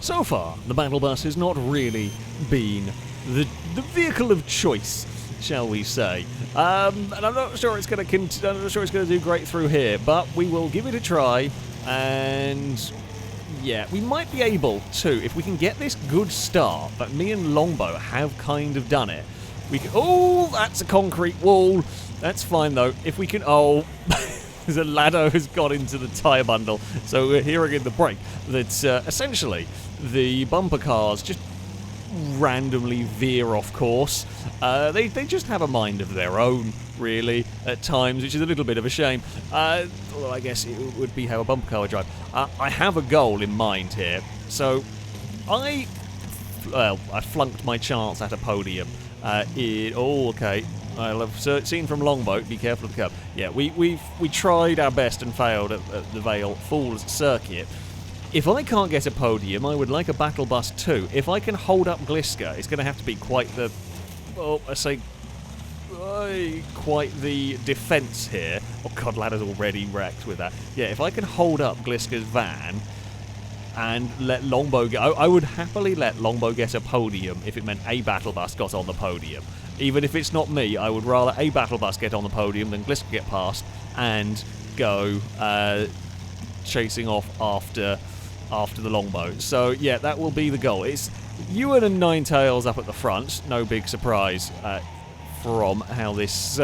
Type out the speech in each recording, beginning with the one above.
So far, the battle bus has not really been the vehicle of choice, shall we say. And I'm not sure it's going to do great through here, but we will give it a try. And yeah, we might be able to, if we can get this good start. But me and Longbow have kind of done it. We can. Oh, that's a concrete wall. That's fine though. If we can. Oh. The ladder has got into the tyre bundle, so we're hearing in the brake that essentially the bumper cars just randomly veer off course. They just have a mind of their own, really, at times, which is a little bit of a shame. Although I guess it would be how a bumper car would drive. I have a goal in mind here, so I flunked my chance at a podium. Okay. I'll have seen from Longbow, be careful of the curb. Yeah, we tried our best and failed at the Vale Falls circuit. If I can't get a podium, I would like a battle bus too. If I can hold up Gliska, it's going to have to be quite the, well, I say, quite the defence here. Oh god, ladder's already wrecked with that. Yeah, if I can hold up Gliska's van and let Longbow go, I would happily let Longbow get a podium if it meant a battle bus got on the podium. Even if it's not me, I would rather a battle bus get on the podium than Gliska get past and go chasing off after the Longbow. So yeah, that will be the goal. It's Ewan and Ninetails up at the front. No big surprise from how this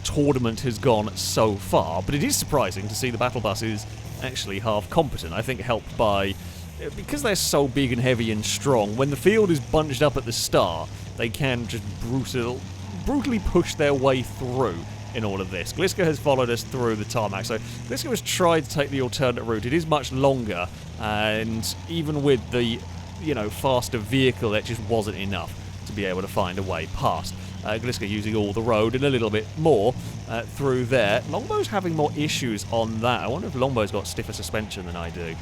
tournament has gone so far. But it is surprising to see the battle buses actually half competent. I think helped by, because they're so big and heavy and strong, when the field is bunched up at the start, they can just brutally push their way through in all of this. Gliska has followed us through the tarmac, so Gliska has tried to take the alternate route. It is much longer, and even with the, faster vehicle, it just wasn't enough to be able to find a way past. Gliska using all the road and a little bit more through there. Longbow's having more issues on that. I wonder if Longbow's got stiffer suspension than I do,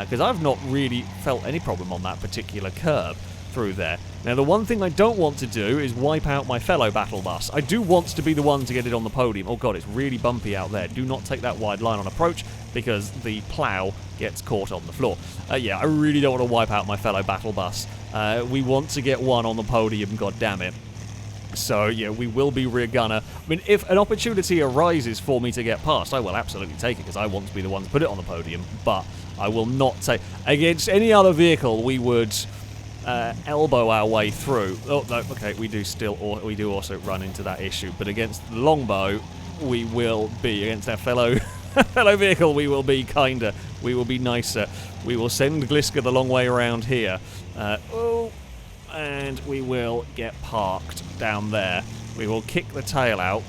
because I've not really felt any problem on that particular curb through there. Now, the one thing I don't want to do is wipe out my fellow battle bus. I do want to be the one to get it on the podium. Oh god, it's really bumpy out there. Do not take that wide line on approach, because the plough gets caught on the floor. Yeah, I really don't want to wipe out my fellow battle bus. We want to get one on the podium, god damn it. So, yeah, we will be rear gunner. I mean, if an opportunity arises for me to get past, I will absolutely take it, because I want to be the one to put it on the podium. But I will not take... Against any other vehicle, we would elbow our way through. Oh, no, okay, we do also run into that issue. But against the Longbow, we will be, against our fellow vehicle, we will be kinder. We will be nicer. We will send Gliska the long way around here. And we will get parked down there. We will kick the tail out.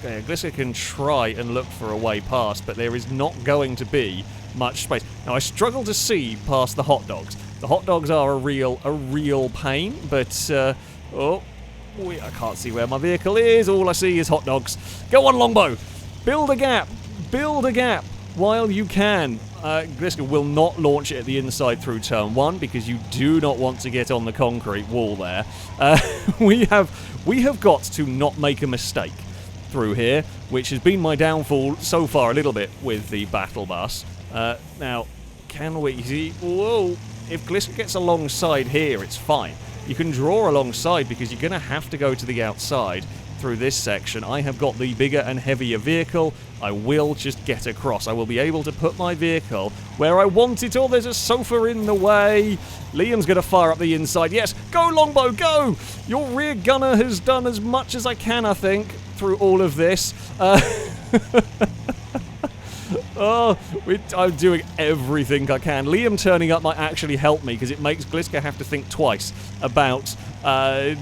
Okay, Gliska can try and look for a way past, but there is not going to be much space. Now, I struggle to see past the hot dogs. The hot dogs are a real pain, but I can't see where my vehicle is. All I see is hot dogs. Go on, Longbow. Build a gap. Build a gap while you can. Gliska will not launch it at the inside through turn 1, because you do not want to get on the concrete wall there. We have got to not make a mistake through here, which has been my downfall so far a little bit with the battle bus. Now, can we see? Whoa! If Gliska gets alongside here, it's fine. You can draw alongside, because you're going to have to go to the outside through this section. I have got the bigger and heavier vehicle. I will just get across. I will be able to put my vehicle where I want it. Oh, there's a sofa in the way. Liam's going to fire up the inside. Yes, go Longbow, go! Your rear gunner has done as much as I can, I think, through all of this. I'm doing everything I can. Liam turning up might actually help me, because it makes Gliska have to think twice about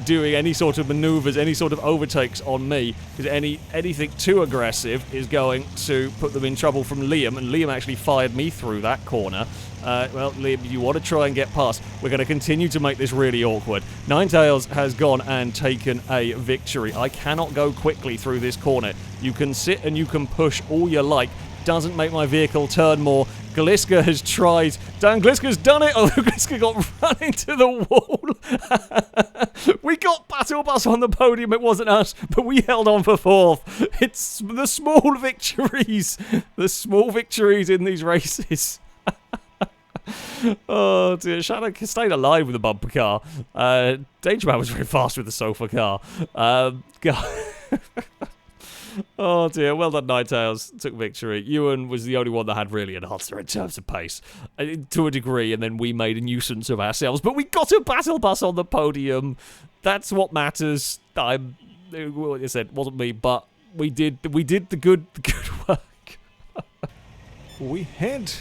doing any sort of maneuvers, any sort of overtakes on me, because anything too aggressive is going to put them in trouble from Liam, and Liam actually fired me through that corner. Well, Liam, you want to try and get past. We're going to continue to make this really awkward. Ninetails has gone and taken a victory. I cannot go quickly through this corner. You can sit and you can push all you like. Doesn't make my vehicle turn more. Gliska has tried. Dan Gliska's done it. Oh, Gliska got run into the wall. We got Battle Bus on the podium. It wasn't us, but we held on for 4th. It's the small victories. The small victories in these races. Oh dear, Shadow stayed alive with the bumper car. Danger Man was very fast with the sofa car. God. Oh dear, well done Ninetales, took victory. Ewan was the only one that had really enhanced her in terms of pace, to a degree, and then we made a nuisance of ourselves. But we got a battle bus on the podium. That's what matters. What you said wasn't me, but we did the good work. We head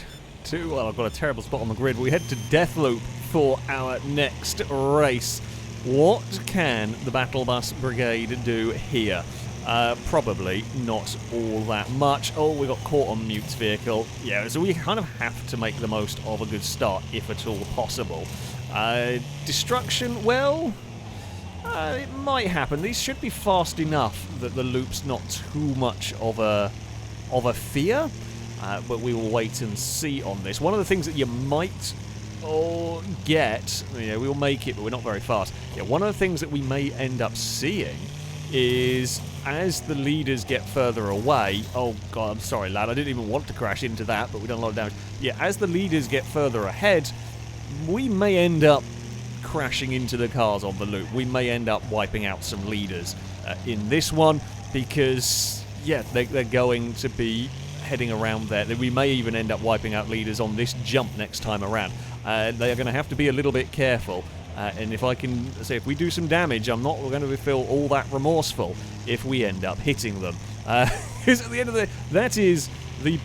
to, well, I've got a terrible spot on the grid. We head to Deathloop for our next race. What can the Battle Bus Brigade do here? Probably not all that much. Oh, we got caught on Mute's vehicle. Yeah, so we kind of have to make the most of a good start, if at all possible. Destruction, well, it might happen. These should be fast enough that the loop's not too much of a fear. But we will wait and see on this. One of the things that you might get, we will make it, but we're not very fast. Yeah, one of the things that we may end up seeing is as the leaders get further away. Oh god, I'm sorry, lad. I didn't even want to crash into that, but we've done a lot of damage. Yeah, as the leaders get further ahead, we may end up crashing into the cars on the loop. We may end up wiping out some leaders in this one because, yeah, they're going to be heading around there. We may even end up wiping out leaders on this jump next time around. They are going to have to be a little bit careful. And if I can say, if we do some damage, I'm not going to feel all that remorseful if we end up hitting them. Because at the end of the day, that is the,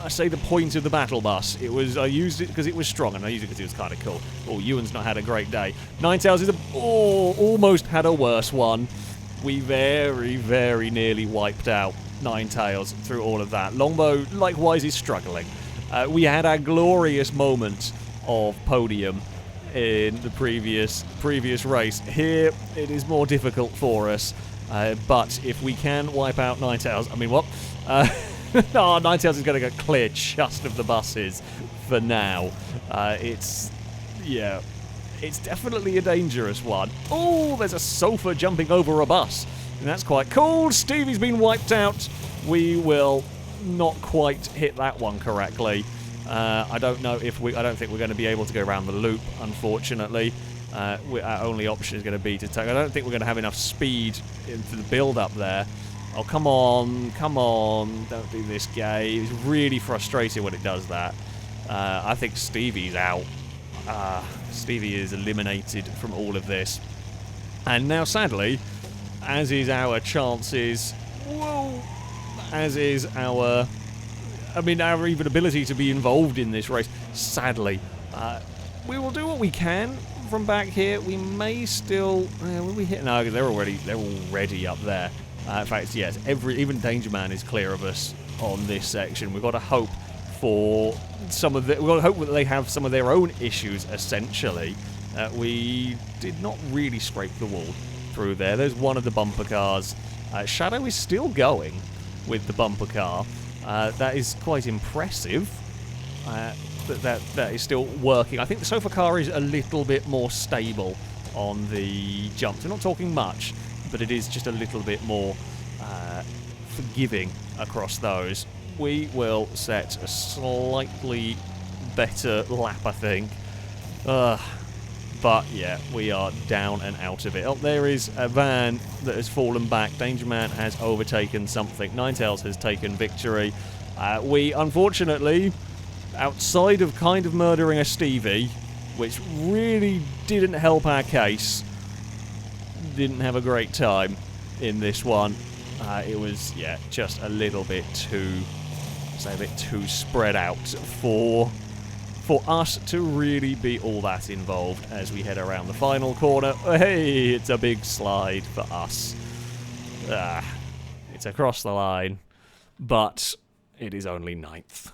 I say, the point of the battle bus. I used it because it was strong, and I used it because it was kind of cool. Oh, Ewan's not had a great day. Ninetales is almost had a worse one. We very, very nearly wiped out Ninetales through all of that. Longbow, likewise, is struggling. We had our glorious moment of podium in the previous race. Here, it is more difficult for us. But if we can wipe out Ninetales, I mean, what? Ninetales is going to get clear just of the buses for now. It's definitely a dangerous one. Oh, there's a sofa jumping over a bus. And that's quite cool. Stevie's been wiped out. We will not quite hit that one correctly. I don't think we're going to be able to go around the loop, unfortunately. Our only option is going to be to take. I don't think we're going to have enough speed into the build-up there. Oh, come on. Don't do this, Gay. It's really frustrating when it does that. I think Stevie's out. Stevie is eliminated from all of this. And now, sadly, as is our chances, as is our even ability to be involved in this race, sadly. We will do what we can from back here. We may still, will we hit? No, they're already up there. In fact, yes, even Danger Man is clear of us on this section. We've got to hope for we've got to hope that they have some of their own issues, essentially. We did not really scrape the wall through there. There's one of the bumper cars. Shadow is still going with the bumper car. That is quite impressive. That is still working. I think the sofa car is a little bit more stable on the jumps. We're not talking much, but it is just a little bit more forgiving across those. We will set a slightly better lap, I think. But yeah, we are down and out of it. Oh, there is a van that has fallen back. Danger Man has overtaken something. Ninetales has taken victory. We, unfortunately, outside of kind of murdering a Stevie, which really didn't help our case, didn't have a great time in this one. It was, yeah, just a little bit too, spread out for us to really be all that involved as we head around the final corner. Hey, it's a big slide for us. It's across the line, but it is only 9th.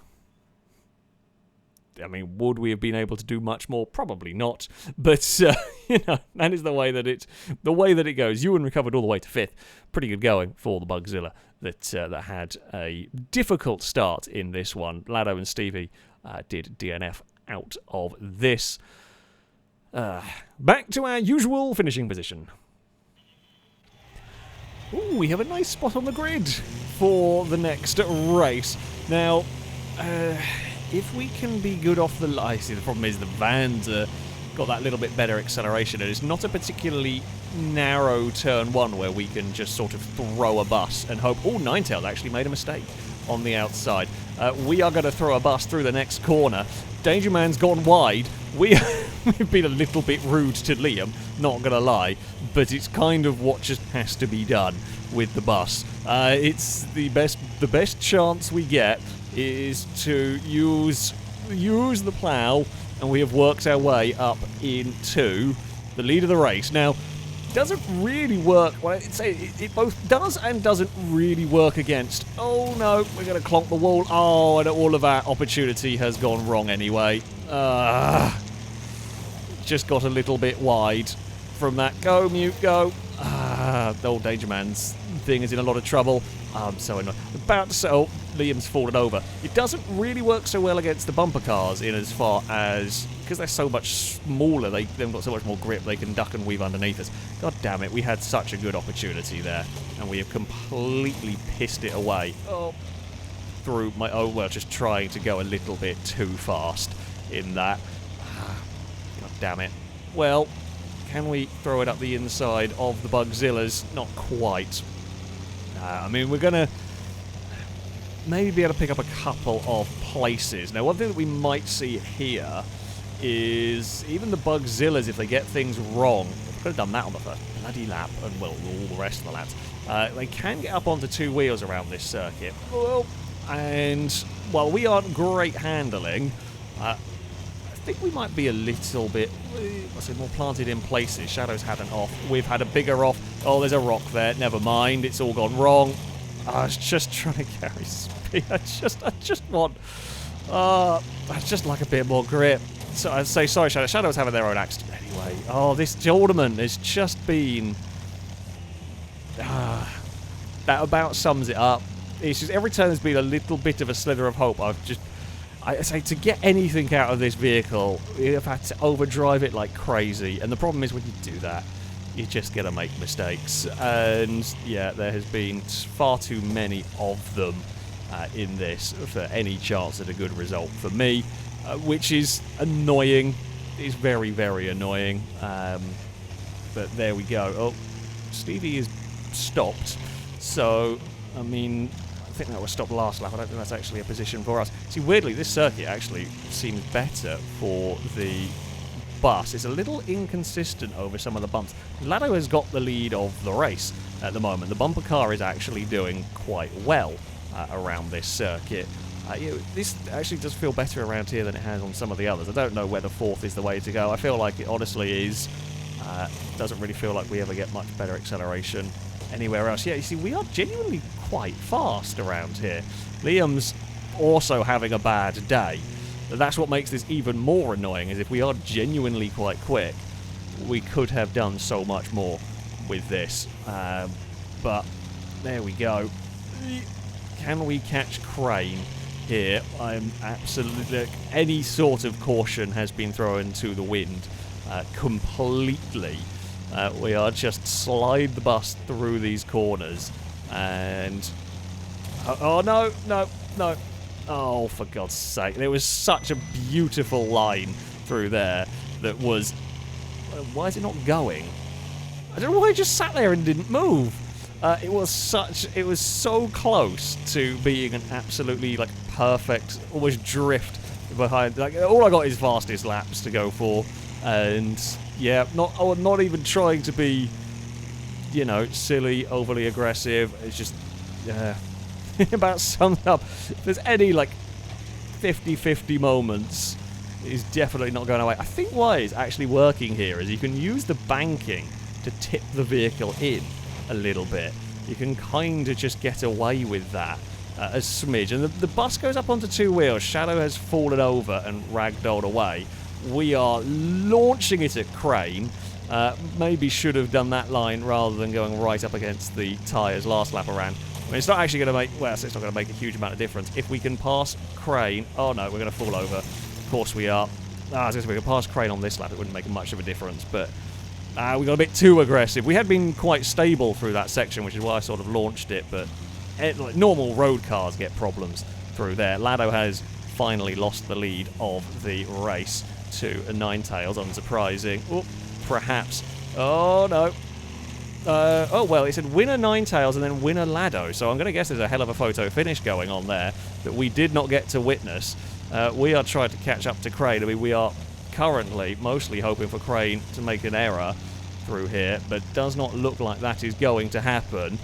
I mean, would we have been able to do much more? Probably not. But that is the way that it goes. Ewan recovered all the way to 5th. Pretty good going for the Bugzilla that had a difficult start in this one. Lado and Stevie did DNF out of this. Back to our usual finishing position. Ooh, we have a nice spot on the grid for the next race. Now, if we can be good off the line... See, the problem is the vans got that little bit better acceleration, and it's not a particularly narrow turn one where we can just sort of throw a bus and hope... Oh, Ninetales actually made a mistake on the outside. We are going to throw a bus through the next corner. Danger Man's gone wide. We've been a little bit rude to Liam, not going to lie, but it's kind of what just has to be done with the bus. It's the best chance we get is to use the plough, and we have worked our way up into the lead of the race. Now, it doesn't really work. Well, it both does and doesn't really work against. Oh no, we're going to clonk the wall. Oh, and all of our opportunity has gone wrong anyway. Just got a little bit wide from that. Go, Mute, go. The old Danger Man's thing is in a lot of trouble. I'm so annoyed. About to settle. Liam's fallen over. It doesn't really work so well against the bumper cars in as far as... Because they're so much smaller, they've got so much more grip, they can duck and weave underneath us. God damn it, we had such a good opportunity there, and we have completely pissed it away. Oh, through my own... Well, just trying to go a little bit too fast in that. God damn it. Well, can we throw it up the inside of the Bugzillas? Not quite. I mean, we're going to maybe be able to pick up a couple of places. Now, one thing that we might see here is even the Bugzillas, if they get things wrong, we could have done that on the first bloody lap, and well, all the rest of the laps, they can get up onto two wheels around this circuit. Well, and while we aren't great handling, I think we might be a little bit, what's it, more planted in places. Shadow's had an off. We've had a bigger off. Oh, there's a rock there. Never mind. It's all gone wrong. I was just trying to carry speed. I just want... I just like a bit more grip. So I'd say, sorry, Shadow. Shadow's having their own accident anyway. Oh, this tournament has just been... that about sums it up. It's just every time there's been a little bit of a slither of hope. I say, to get anything out of this vehicle, you have had to overdrive it like crazy. And the problem is when you do that, you're just going to make mistakes. And yeah, there has been far too many of them in this for any chance at a good result for me, which is annoying. It's very, very annoying. But there we go. Oh, Stevie is stopped. So, I mean... I think that was stopped last lap. I don't think that's actually a position for us. See, weirdly, this circuit actually seems better for the bus. It's a little inconsistent over some of the bumps. Lado has got the lead of the race at the moment. The bumper car is actually doing quite well around this circuit. This actually does feel better around here than it has on some of the others. I don't know whether fourth is the way to go. I feel like it honestly is. Doesn't really feel like we ever get much better acceleration anywhere else. Yeah, you see, we are genuinely quite fast around here. Liam's also having a bad day. That's what makes this even more annoying, is if we are genuinely quite quick, we could have done so much more with this. But there we go. Can we catch Crane here? I'm absolutely... Any sort of caution has been thrown to the wind completely. We are just slide the bus through these corners, and oh no, no, no! Oh, for God's sake! There was such a beautiful line through there that was. Why is it not going? I don't know why it just sat there and didn't move. It was so close to being an absolutely like perfect, almost drift behind. Like all I got is fastest laps to go for, and. Yeah, not even trying to be, you know, silly, overly aggressive. It's just, about summed up. If there's any, like, 50-50 moments, it's definitely not going away. I think why it's actually working here is you can use the banking to tip the vehicle in a little bit. You can kind of just get away with that a smidge. And the bus goes up onto two wheels. Shadow has fallen over and ragdolled away. We are launching it at Crane. Maybe should have done that line rather than going right up against the tyres last lap around. I mean, it's not actually going to make... Well, it's not going to make a huge amount of difference. If we can pass Crane... Oh, no, we're going to fall over. Of course we are. I was going to say, if we can pass Crane on this lap, it wouldn't make much of a difference. But we got a bit too aggressive. We had been quite stable through that section, which is why I sort of launched it. But like, normal road cars get problems through there. Lado has finally lost the lead of the race to Ninetales, unsurprising. Oh, perhaps. Oh, no. Oh, well, it said winner Ninetales and then winner Lado, so I'm going to guess there's a hell of a photo finish going on there that we did not get to witness. We are trying to catch up to Crane. I mean, we are currently mostly hoping for Crane to make an error through here, but does not look like that is going to happen.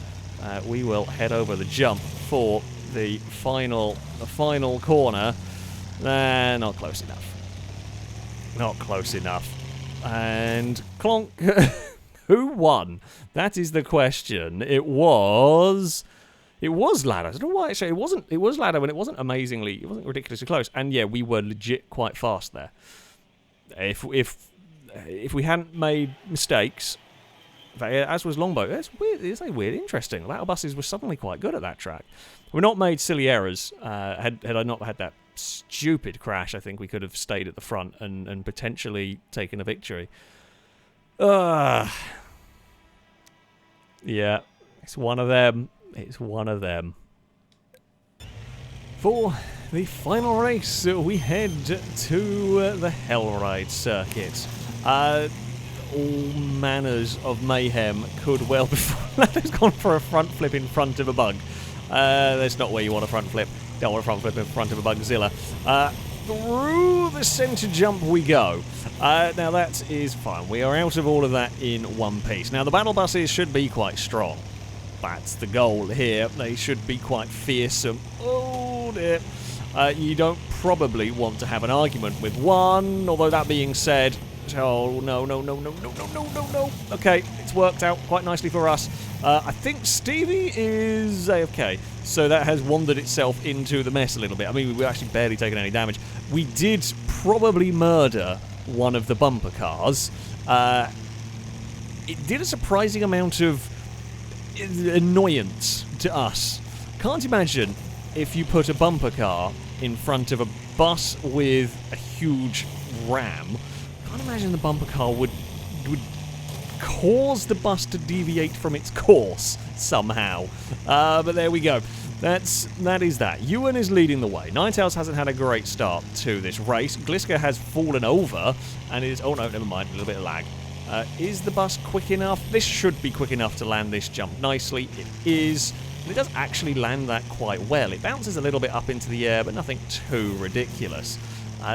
We will head over the jump for the final corner. Not close enough. Not close enough. And clonk. Who won? That is the question. It was Lado. I don't know why actually it was Lado, and it wasn't ridiculously close. And yeah, we were legit quite fast there. If we hadn't made mistakes, as was Longbow, that's weird. It's like weird, interesting. Battle buses were suddenly quite good at that track. We've not made silly errors. Had I not had that stupid crash, I think we could have stayed at the front and potentially taken a victory. Yeah, it's one of them. It's one of them. For the final race, we head to the Hellride circuit. All manners of mayhem could well before. Lado's gone for a front flip in front of a bug. That's not where you want a front flip. Don't want a front flip in front of a Bugzilla. Through the centre jump we go. Now that is fine. We are out of all of that in one piece. Now the battle buses should be quite strong. That's the goal here. They should be quite fearsome. Oh dear. You don't probably want to have an argument with one, although that being said, oh no. Okay, it's worked out quite nicely for us. I think Stevie is AFK, so that has wandered itself into the mess a little bit. I mean, we've actually barely taken any damage. We did probably murder one of the bumper cars. It did a surprising amount of annoyance to us. Can't imagine if you put a bumper car in front of a bus with a huge ram. Can't imagine the bumper car would cause the bus to deviate from its course somehow. But there we go. That is that. Ewan is leading the way. Ninetales hasn't had a great start to this race. Gliska has fallen over and is... Oh no, never mind. A little bit of lag. Is the bus quick enough? This should be quick enough to land this jump nicely. It is. And it does actually land that quite well. It bounces a little bit up into the air, but nothing too ridiculous.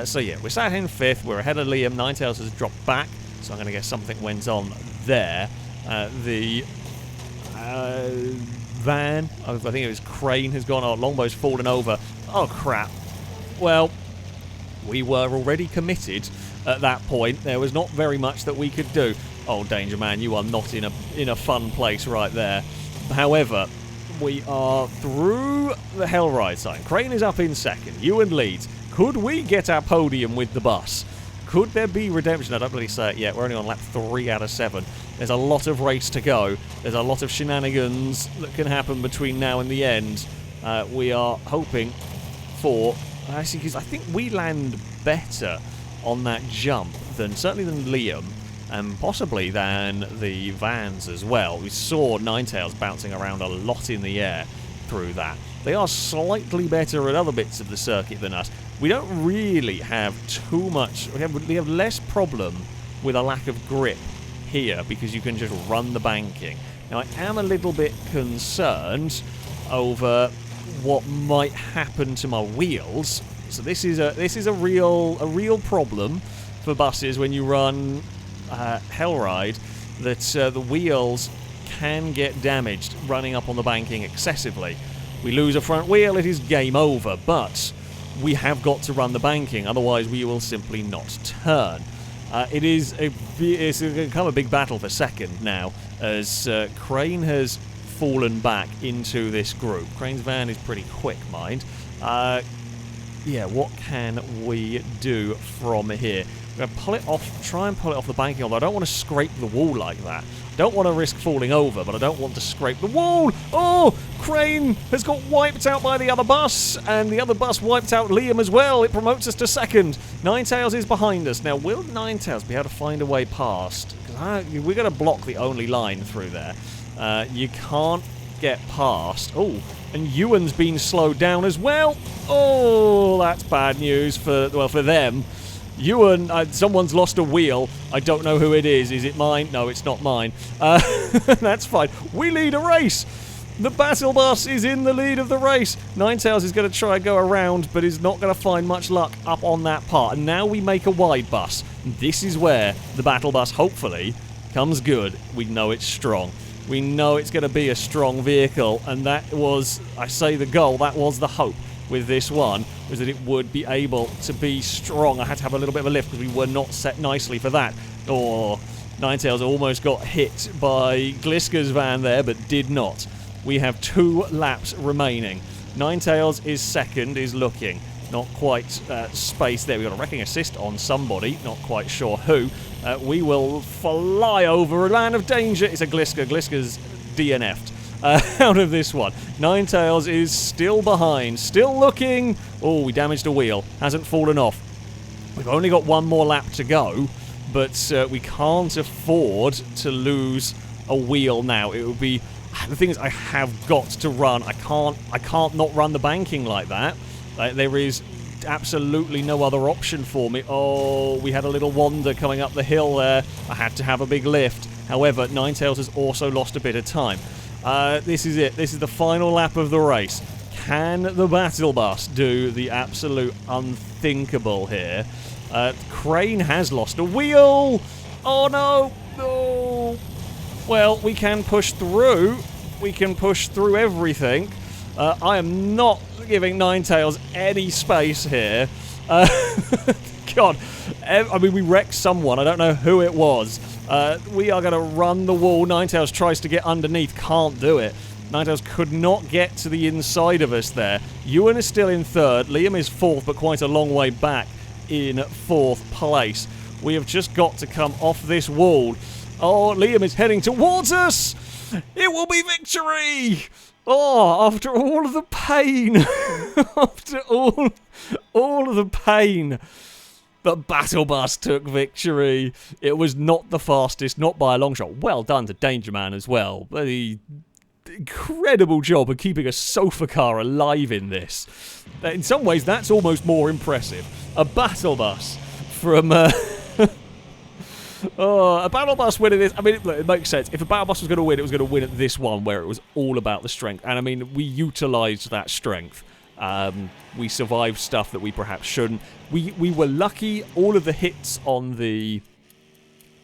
So yeah, we're sat in 5th. We're ahead of Liam. Ninetales has dropped back. So I'm going to guess something went on there. The van, I think it was Crane, has gone on. Longbow's fallen over. Oh crap. Well, we were already committed at that point. There was not very much that we could do. Oh, Danger Man, you are not in a fun place right there. However, we are through the Hellride sign. Crane is up in 2nd. Ewan leads. Could we get our podium with the bus? Could there be redemption? I don't really say it yet. We're only on lap 3 out of 7. There's a lot of race to go. There's a lot of shenanigans that can happen between now and the end. We are hoping for... Actually, because I think we land better on that jump certainly than Liam, and possibly than the vans as well. We saw Ninetales bouncing around a lot in the air through that. They are slightly better at other bits of the circuit than us. We don't really have too much... We have less problem with a lack of grip here because you can just run the banking. Now, I am a little bit concerned over what might happen to my wheels. So this is a real problem for buses when you run Hellride, that the wheels can get damaged running up on the banking excessively. We lose a front wheel, it is game over, but we have got to run the banking, otherwise we will simply not turn. It's become a big battle for 2nd now, as Crane has fallen back into this group. Crane's van is pretty quick, mind. Yeah, what can we do from here? We're going to pull it off, try and pull it off the banking, although I don't want to scrape the wall like that. I don't want to risk falling over, but I don't want to scrape the wall. Oh, Crane has got wiped out by the other bus, and the other bus wiped out Liam as well. It promotes us to 2nd. Ninetales is behind us. Now, will Ninetales be able to find a way past? Because we're going to block the only line through there. You can't get past. Oh, And Ewan's been slowed down as well. Oh, that's bad news for them. Ewan, someone's lost a wheel. I don't know who it is. Is it mine? No, it's not mine. That's fine. We lead a race. The battle bus is in the lead of the race. Ninetales is going to try and go around, but is not going to find much luck up on that part. And now we make a wide bus. This is where the battle bus, hopefully, comes good. We know it's strong. We know it's going to be a strong vehicle. And that was, I say the goal, that was the hope with this one, was that it would be able to be strong. I had to have a little bit of a lift because we were not set nicely for that. Oh, Ninetales almost got hit by Gliska's van there, but did not. We have 2 laps remaining. Ninetales is second, is looking. Not quite spaced there. We've got a wrecking assist on somebody, not quite sure who. We will fly over a land of danger. It's a Gliska. Gliska's DNF'd. Out of this one. Ninetales is still behind, still looking. Oh, we damaged a wheel. Hasn't fallen off. We've only got 1 more lap to go, but we can't afford to lose a wheel now. It would be... The thing is, I have got to run. I can't not run the banking like that. There is absolutely no other option for me. Oh, we had a little wander coming up the hill there. I had to have a big lift. However, Ninetales has also lost a bit of time. This is it. This is the final lap of the race. Can the battle bus do the absolute unthinkable here? Crane has lost a wheel. Oh, no. No. Well, we can push through. We can push through everything. I am not giving Ninetales any space here. God. I mean, we wrecked someone. I don't know who it was. We are going to run the wall. Ninetales tries to get underneath. Can't do it. Ninetales could not get to the inside of us there. Ewan is still in third. Liam is fourth, but quite a long way back in fourth place. We have just got to come off this wall. Oh, Liam is heading towards us! It will be victory! Oh, after all of the pain. After all of the pain. The battle bus took victory. It was not the fastest, not by a long shot. Well done to Danger Man as well. The incredible job of keeping a sofa car alive in this. In some ways, that's almost more impressive. A battle bus from... Oh, a battle bus winning this. I mean, look, it makes sense. If a battle bus was going to win, it was going to win at this one, where it was all about the strength. And I mean, we utilised that strength. We survived stuff that we perhaps shouldn't. We were lucky. All of the hits on the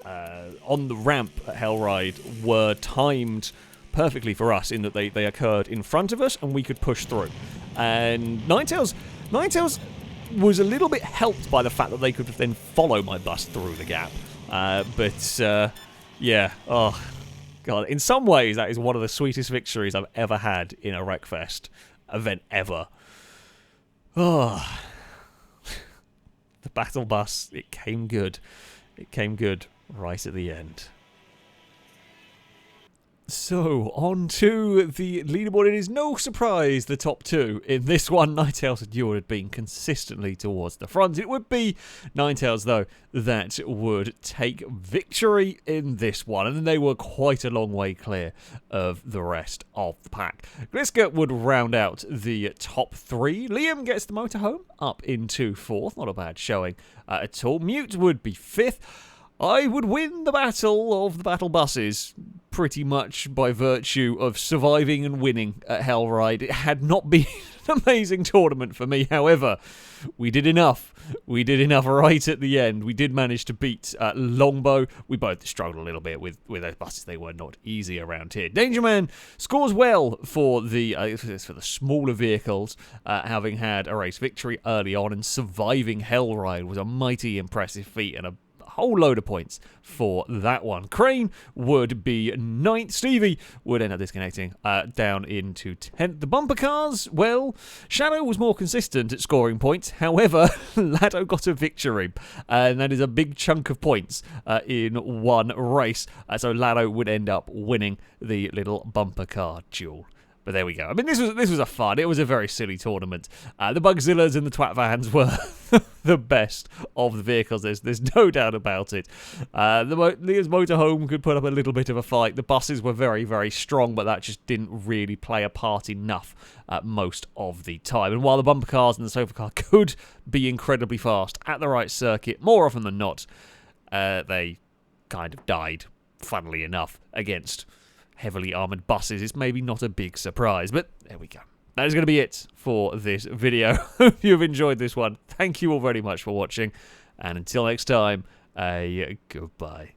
ramp at Hellride were timed perfectly for us, in that they occurred in front of us and we could push through. And Ninetales was a little bit helped by the fact that they could then follow my bus through the gap. Yeah, oh, God. In some ways, that is one of the sweetest victories I've ever had in a Wreckfest event ever. Oh, the battle bus, it came good. It came good right at the end. So, on to the leaderboard. It is no surprise the top 2 in this one. Ninetales and Ewan had been consistently towards the front. It would be Ninetales, though, that would take victory in this one. And they were quite a long way clear of the rest of the pack. Gliska would round out the top 3. Liam gets the motorhome up into 4th. Not a bad showing at all. Mute would be 5th. I would win the battle of the battle buses pretty much by virtue of surviving and winning at Hellride. It had not been an amazing tournament for me, however, we did enough. We did enough right at the end. We did manage to beat Longbow. We both struggled a little bit with those buses. They were not easy around here. Danger Man scores well for the smaller vehicles, having had a race victory early on, and surviving Hellride was a mighty impressive feat and a whole load of points for that one. Crane would be 9th. Stevie would end up disconnecting down into 10th. The bumper cars, well, Shadow was more consistent at scoring points. However, Lado got a victory, and that is a big chunk of points in one race. So Lado would end up winning the little bumper car duel But there we go. I mean, this was a fun. It was a very silly tournament. The Bugzillas and the Twat Vans were the best of the vehicles. There's no doubt about it. Leah's Motorhome could put up a little bit of a fight. The buses were very, very strong, but that just didn't really play a part enough most of the time. And while the bumper cars and the sofa car could be incredibly fast at the right circuit, more often than not, they kind of died, funnily enough, against heavily armoured buses. It's maybe not a big surprise, but there we go. That is going to be it for this video. Hope you've enjoyed this one. Thank you all very much for watching, and until next time, goodbye.